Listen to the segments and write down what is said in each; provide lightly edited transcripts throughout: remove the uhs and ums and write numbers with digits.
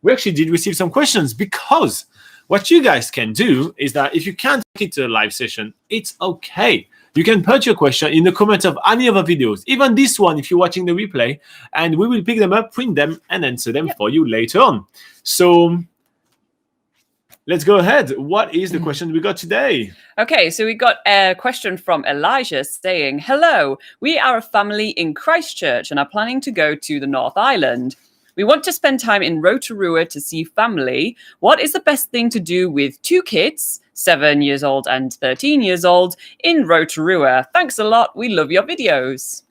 we actually did receive some questions, because what you guys can do is that if you can't make it to a live session, it's okay. You can put your question in the comments of any of our videos, even this one if you're watching the replay, and we will pick them up, print them, and answer them for you later on. So let's go ahead. What is the question we got today? Okay, so we got a question from Elijah saying, hello, we are a family in Christchurch and are planning to go to the North Island. We want to spend time in Rotorua to see family. What is the best thing to do with 2 kids, 7 years old and 13 years old, in Rotorua? Thanks a lot. We love your videos.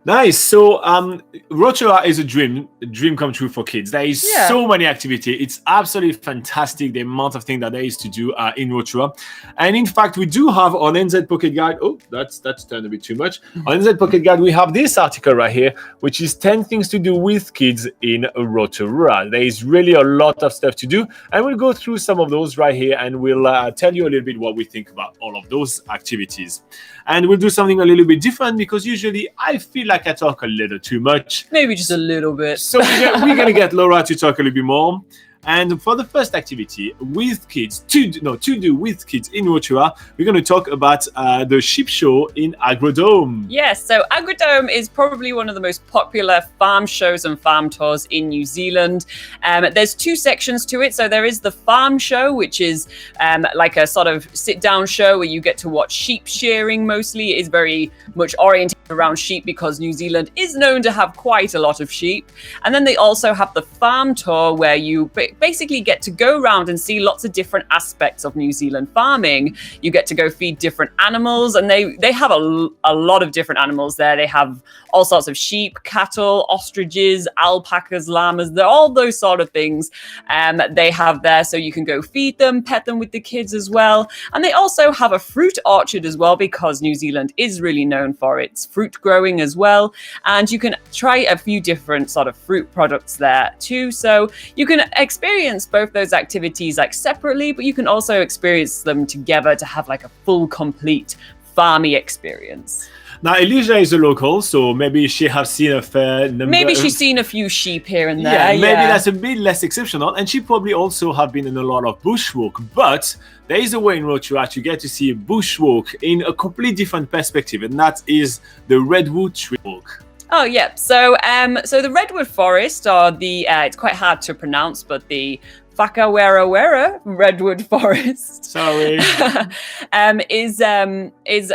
Nice. So Rotorua is a dream come true for kids. There is so many activities. It's absolutely fantastic, the amount of things that there is to do in Rotorua. And in fact, we do have on NZ Pocket Guide. Oh, that's turned a bit too much. On NZ Pocket Guide, we have this article right here, which is 10 things to do with kids in Rotorua. There is really a lot of stuff to do. And we'll go through some of those right here, and we'll tell you a little bit what we think about all of those activities. And we'll do something a little bit different, because usually I feel like I talk a little too much. Maybe just a little bit. So we're going to get Laura to talk a little bit more. And for the first activity with kids, to do with kids in Rotorua, we're going to talk about the sheep show in Agrodome. Yes, so Agrodome is probably one of the most popular farm shows and farm tours in New Zealand. There's 2 sections to it. So there is the farm show, which is like a sort of sit-down show where you get to watch sheep shearing mostly. It is very much oriented around sheep because New Zealand is known to have quite a lot of sheep. And then they also have the farm tour, where you basically get to go around and see lots of different aspects of New Zealand farming. You get to go feed different animals, and they have a lot of different animals there. They have all sorts of sheep, cattle, ostriches, alpacas, llamas, all those sort of things they have there. So you can go feed them, pet them with the kids as well. And they also have a fruit orchard as well, because New Zealand is really known for its fruit growing as well. And you can try a few different sort of fruit products there too. So you can experience both those activities like separately, but you can also experience them together to have like a full, complete farmy experience. Now, Elijah is a local, so maybe she has seen a fair number. Maybe she's seen a few sheep here and there. Yeah, maybe that's a bit less exceptional. And she probably also have been in a lot of bushwalk. But there is a way in Rotorua to get to see a bushwalk in a completely different perspective, and that is the Redwood Tree Walk. Oh, yeah. So the Redwood Forest, or the it's quite hard to pronounce, but the Whakawera Redwood Forest. Sorry. is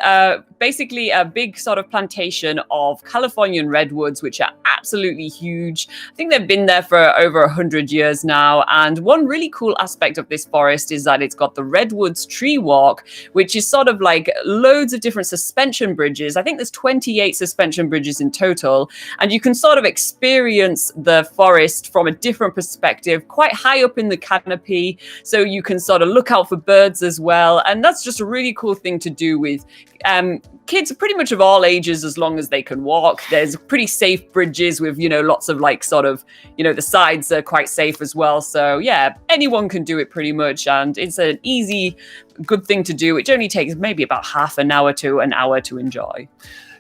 basically a big sort of plantation of Californian redwoods, which are absolutely huge. I think they've been there for over 100 years now. And one really cool aspect of this forest is that it's got the Redwoods Tree Walk, which is sort of like loads of different suspension bridges. I think there's 28 suspension bridges in total. And you can sort of experience the forest from a different perspective, quite high up in the canopy. So you can sort of look out for birds as well. And that's just a really cool thing to do with kids pretty much of all ages, as long as they can walk. There's pretty safe bridges with, lots of like sort of, the sides are quite safe as well. So yeah, anyone can do it pretty much. And it's an easy, good thing to do. It only takes maybe about half an hour to an hour to enjoy.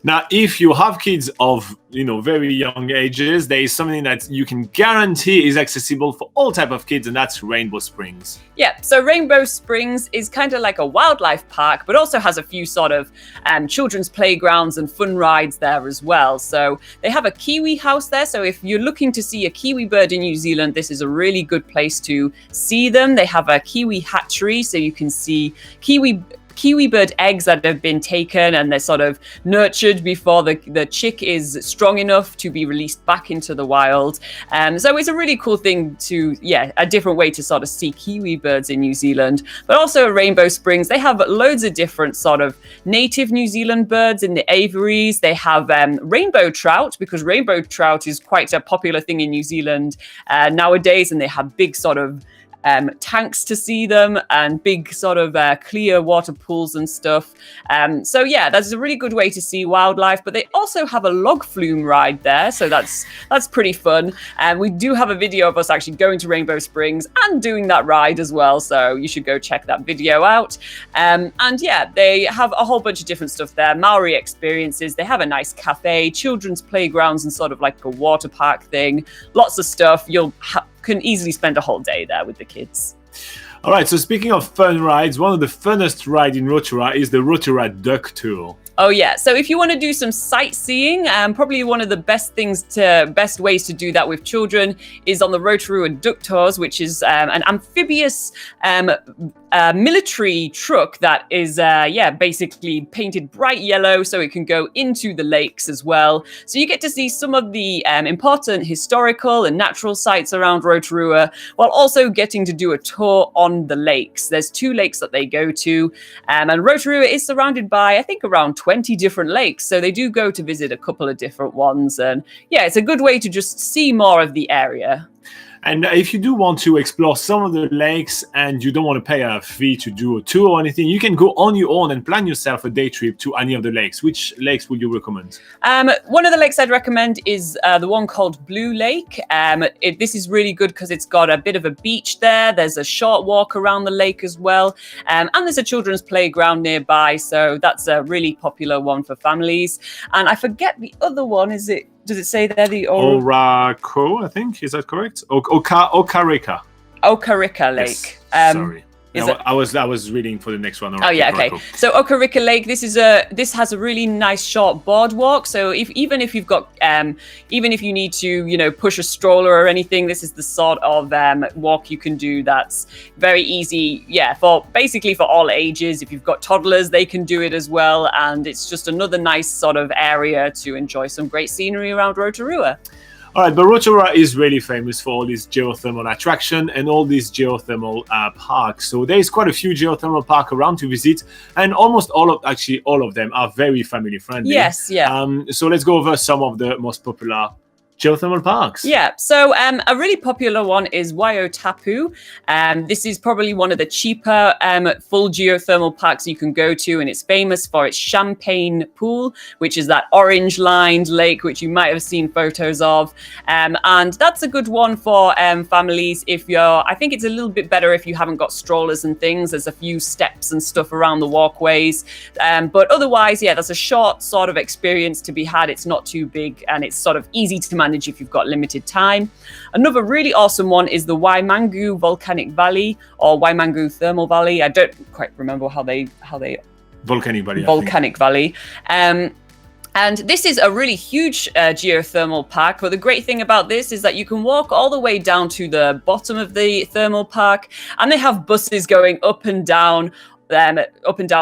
Now, if you have kids of, very young ages, there is something that you can guarantee is accessible for all type of kids, and that's Rainbow Springs. Yeah, so Rainbow Springs is kind of like a wildlife park, but also has a few sort of children's playgrounds and fun rides there as well. So they have a kiwi house there. So if you're looking to see a kiwi bird in New Zealand, this is a really good place to see them. They have a kiwi hatchery, so you can see kiwi bird eggs that have been taken and they're sort of nurtured before the chick is strong enough to be released back into the wild. So it's a really cool thing a different way to sort of see kiwi birds in New Zealand. But also at Rainbow Springs, they have loads of different sort of native New Zealand birds in the aviaries. They have rainbow trout, because rainbow trout is quite a popular thing in New Zealand nowadays, and they have big sort of tanks to see them and big sort of clear water pools and stuff. So yeah, that's a really good way to see wildlife. But they also have a log flume ride there, so that's pretty fun. And we do have a video of us actually going to Rainbow Springs and doing that ride as well. So you should go check that video out. And yeah, they have a whole bunch of different stuff there. Maori experiences. They have a nice cafe, children's playgrounds, and sort of like a water park thing. Lots of stuff. Can easily spend a whole day there with the kids. All right, so speaking of fun rides, one of the funnest rides in Rotorua is the Rotorua Duck Tour. Oh yeah, so if you want to do some sightseeing, probably one of the best ways to do that with children is on the Rotorua Duck Tours, which is an amphibious military truck that is basically painted bright yellow so it can go into the lakes as well. So you get to see some of the important historical and natural sites around Rotorua while also getting to do a tour on the lakes. There's 2 lakes that they go to, and Rotorua is surrounded by, I think, around 20 different lakes. So they do go to visit a couple of different ones. And yeah, it's a good way to just see more of the area. And if you do want to explore some of the lakes and you don't want to pay a fee to do a tour or anything, you can go on your own and plan yourself a day trip to any of the lakes. Which lakes would you recommend? One of the lakes I'd recommend is the one called Blue Lake. This is really good because it's got a bit of a beach there. There's a short walk around the lake as well. And there's a children's playground nearby. So that's a really popular one for families. And I forget the other one. Does it say there the Oraco, I think? Is that correct? Okarika. Okarika Lake. Yes. Sorry. I was reading for the next one. Oh yeah, okay. So Okarika Lake, this has a really nice short boardwalk. So even if you need to, push a stroller or anything, this is the sort of walk you can do that's very easy. Yeah, for all ages. If you've got toddlers, they can do it as well, and it's just another nice sort of area to enjoy some great scenery around Rotorua. All right, but Rotorua is really famous for all these geothermal attraction and all these geothermal parks. So there is quite a few geothermal parks around to visit, and almost all of them are very family friendly. Yes, yeah. So let's go over some of the most popular geothermal parks. Yeah, so a really popular one is Waiotapu. This is probably one of the cheaper full geothermal parks you can go to, and it's famous for its champagne pool, which is that orange-lined lake, which you might have seen photos of. And that's a good one for families. I think it's a little bit better if you haven't got strollers and things. There's a few steps and stuff around the walkways. But otherwise, yeah, that's a short sort of experience to be had. It's not too big, and it's sort of easy to manage if you've got limited time. Another really awesome one is the Waimangu Volcanic Valley or Waimangu Thermal Valley. I don't quite remember how they Volcanic Valley. And this is a really huge geothermal park. But the great thing about this is that you can walk all the way down to the bottom of the thermal park, and they have buses going up and down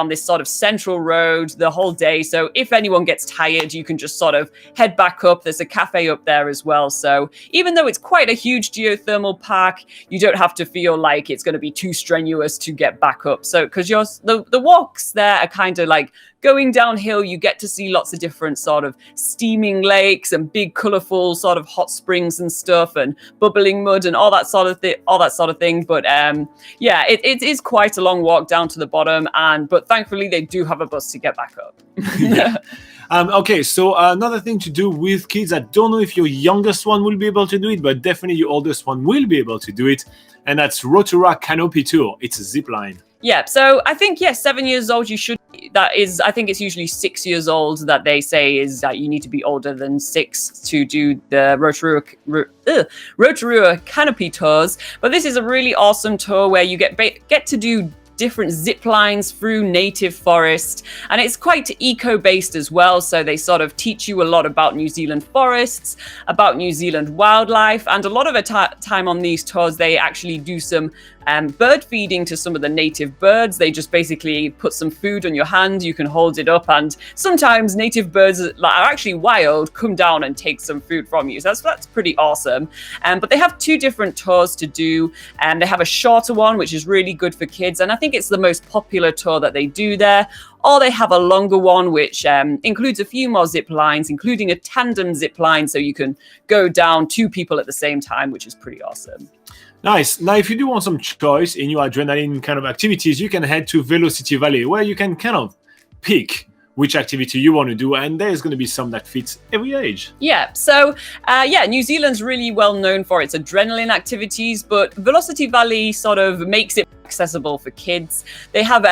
this sort of central road the whole day. So if anyone gets tired, you can just sort of head back up. There's a cafe up there as well. So even though it's quite a huge geothermal park, you don't have to feel like it's going to be too strenuous to get back up. So because the walks there are kind of like going downhill, you get to see lots of different sort of steaming lakes and big colorful sort of hot springs and stuff and bubbling mud and all that sort of thing. But yeah, it is quite a long walk down to the bottom, but thankfully they do have a bus to get back up. Yeah. Okay, so another thing to do with kids, I don't know if your youngest one will be able to do it, but definitely your oldest one will be able to do it, and that's Rotaract Canopy Tour. It's a zip line. Yeah, so I think, 7 years old, I think it's usually 6 years old that they say is that you need to be older than 6 to do the Rotorua Canopy tours. But this is a really awesome tour where you get to do different zip lines through native forest, and it's quite eco-based as well. So they sort of teach you a lot about New Zealand forests, about New Zealand wildlife, and a lot of the time on these tours they actually do some bird feeding to some of the native birds. They just basically put some food on your hand, you can hold it up, and sometimes native birds that are actually wild come down and take some food from you. So that's pretty awesome. But they have 2 different tours to do, and they have a shorter one which is really good for kids, and I think it's the most popular tour that they do there. Or they have a longer one which includes a few more zip lines, including a tandem zip line, so you can go down 2 people at the same time, which is pretty awesome. Nice. Now, if you do want some choice in your adrenaline kind of activities, you can head to Velocity Valley, where you can kind of pick which activity you want to do, and there's going to be some that fits every age. Yeah, so New Zealand's really well known for its adrenaline activities, but Velocity Valley sort of makes it accessible for kids. They have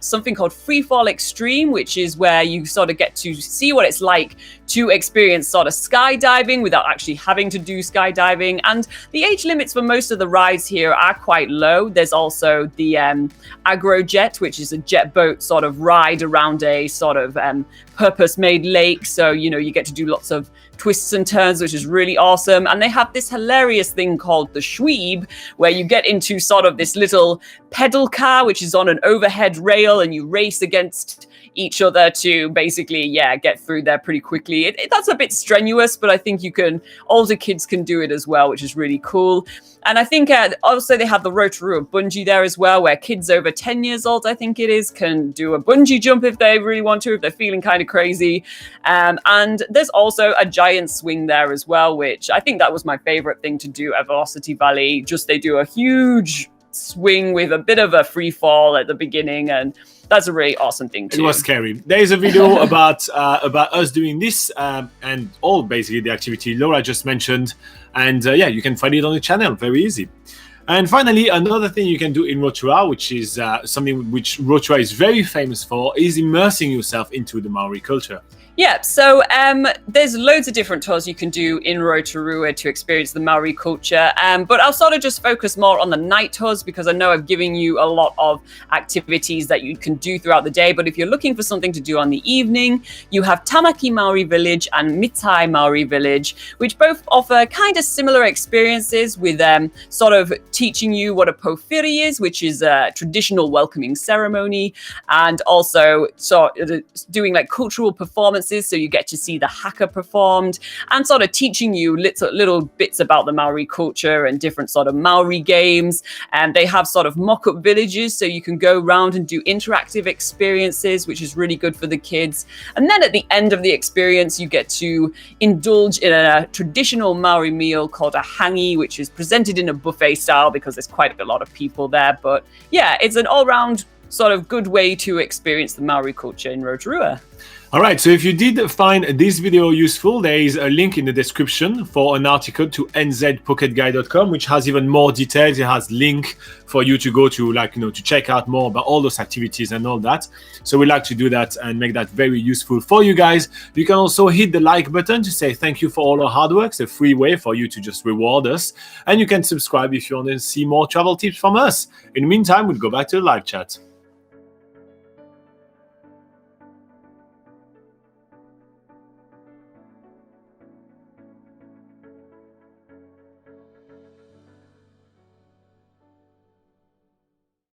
something called Freefall Extreme, which is where you sort of get to see what it's like to experience sort of skydiving without actually having to do skydiving. And the age limits for most of the rides here are quite low. There's also the Agrodome, which is a jet boat sort of ride around a sort of purpose-made lake. So, you get to do lots of twists and turns, which is really awesome. And they have this hilarious thing called the Schweeb, where you get into sort of this little pedal car, which is on an overhead rail, and you race against each other to basically, get through there pretty quickly. That's a bit strenuous, but I think older kids can do it as well, which is really cool. And I think also they have the Rotorua bungee there as well, where kids over 10 years old, I think it is, can do a bungee jump if they really want to, if they're feeling kind of crazy. And there's also a giant swing there as well, which I think that was my favorite thing to do at Velocity Valley. Just they do a huge swing with a bit of a free fall at the beginning, and that's a really awesome thing too. It was scary. There is a video about us doing this and all basically the activity Laura just mentioned, and you can find it on the channel, very easy. And finally, another thing you can do in Rotorua, which is something which Rotorua is very famous for, is immersing yourself into the Maori culture. Yeah, so there's loads of different tours you can do in Rotorua to experience the Maori culture, but I'll sort of just focus more on the night tours because I know I've given you a lot of activities that you can do throughout the day, but if you're looking for something to do on the evening, you have Tamaki Maori Village and Mitai Maori Village, which both offer kind of similar experiences with sort of teaching you what a pōwhiri is, which is a traditional welcoming ceremony, and also doing like cultural performances. So you get to see the haka performed and sort of teaching you little bits about the Maori culture and different sort of Maori games. And they have sort of mock-up villages, so you can go around and do interactive experiences, which is really good for the kids. And then at the end of the experience, you get to indulge in a traditional Maori meal called a hangi, which is presented in a buffet style because there's quite a lot of people there. But yeah, it's an all-round sort of good way to experience the Maori culture in Rotorua. All right, so if you did find this video useful, there is a link in the description for an article to nzpocketguide.com, which has even more details. It has link for you to go to, to check out more about all those activities and all that. So we like to do that and make that very useful for you guys. You can also hit the like button to say thank you for all our hard work. It's a free way for you to just reward us. And you can subscribe if you want to see more travel tips from us. In the meantime, we'll go back to the live chat.